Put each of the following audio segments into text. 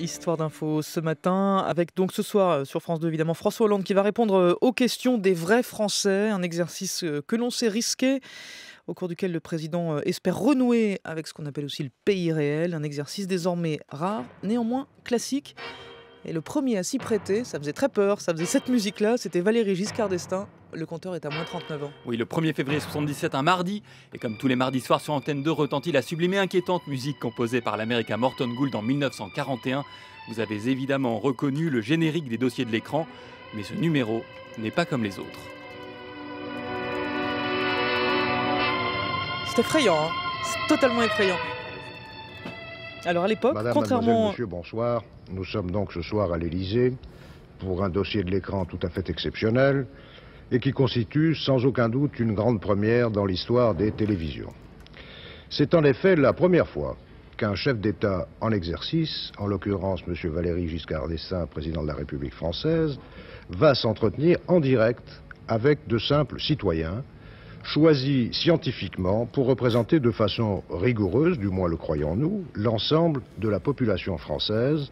Histoire d'info ce matin, avec donc ce soir sur France 2 évidemment François Hollande qui va répondre aux questions des vrais Français, un exercice que l'on sait risqué, au cours duquel le président espère renouer avec ce qu'on appelle aussi le pays réel, un exercice désormais rare, néanmoins classique. Et le premier à s'y prêter, ça faisait très peur, ça faisait cette musique-là, c'était Valéry Giscard d'Estaing. Le compteur est à moins 39 ans. Oui, le 1er février 77, un mardi, et comme tous les mardis soirs sur Antenne 2, retentit la sublime et inquiétante musique composée par l'américain Morton Gould en 1941. Vous avez évidemment reconnu le générique des dossiers de l'écran, mais ce numéro n'est pas comme les autres. C'est effrayant, hein, c'est totalement effrayant. Alors à l'époque, Madame, contrairement... Mademoiselle, Monsieur, bonsoir. Nous sommes donc ce soir à l'Élysée pour un dossier de l'écran tout à fait exceptionnel et qui constitue sans aucun doute une grande première dans l'histoire des télévisions. C'est en effet la première fois qu'un chef d'État en exercice, en l'occurrence Monsieur Valéry Giscard d'Estaing, président de la République française, va s'entretenir en direct avec de simples citoyens choisis scientifiquement pour représenter de façon rigoureuse, du moins le croyons-nous, l'ensemble de la population française.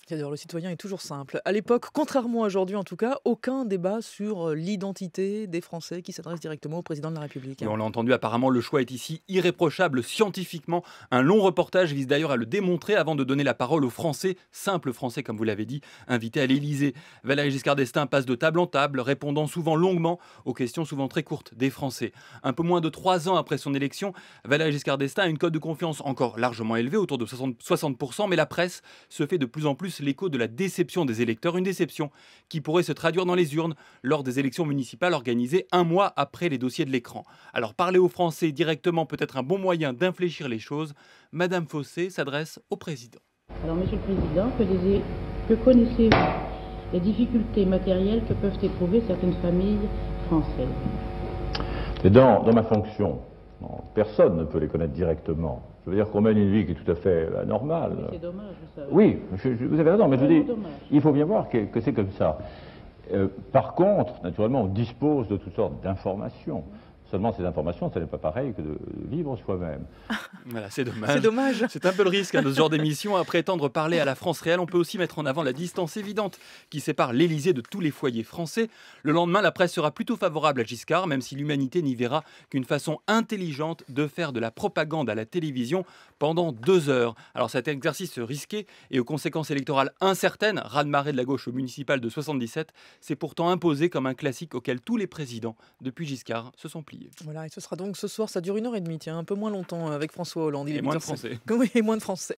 D'ailleurs, le citoyen est toujours simple. À l'époque, contrairement à aujourd'hui en tout cas, aucun débat sur l'identité des Français qui s'adresse directement au président de la République. Et on l'a entendu, apparemment le choix est ici irréprochable scientifiquement. Un long reportage vise d'ailleurs à le démontrer avant de donner la parole aux Français, simples Français comme vous l'avez dit, invités à l'Élysée. Valéry Giscard d'Estaing passe de table en table, répondant souvent longuement aux questions souvent très courtes des Français. Un peu moins de 3 ans après son élection, Valéry Giscard d'Estaing a une cote de confiance encore largement élevée, autour de 60%, mais la presse se fait de plus en plus l'écho de la déception des électeurs, une déception qui pourrait se traduire dans les urnes lors des élections municipales organisées un mois après les dossiers de l'écran. Alors parler aux Français directement peut être un bon moyen d'infléchir les choses. Madame Fossé s'adresse au président. Alors Monsieur le Président, que connaissez-vous les difficultés matérielles que peuvent éprouver certaines familles françaises? Et dans ma fonction, personne ne peut les connaître directement. Je veux dire qu'on mène une vie qui est tout à fait normale. C'est dommage, vous savez. Oui, vous avez raison, mais je dis, Dommage. il faut bien voir que c'est comme ça. Par contre, naturellement, on dispose de toutes sortes d'informations. Seulement, ces informations, ce n'est pas pareil que de vivre soi-même. Voilà, c'est dommage. C'est dommage. C'est un peu le risque de ce genre d'émission. À prétendre parler à la France réelle, on peut aussi mettre en avant la distance évidente qui sépare l'Élysée de tous les foyers français. Le lendemain, la presse sera plutôt favorable à Giscard, même si l'humanité n'y verra qu'une façon intelligente de faire de la propagande à la télévision pendant 2 heures. Alors cet exercice risqué et aux conséquences électorales incertaines, raz-de-marée de la gauche au municipal de 77, s'est pourtant imposé comme un classique auquel tous les présidents depuis Giscard se sont pliés. Voilà, et ce sera donc ce soir, ça dure 1h30, tiens, un peu moins longtemps avec François Hollande. Il Et est moins de 8h05. Français. Oui, et moins de Français.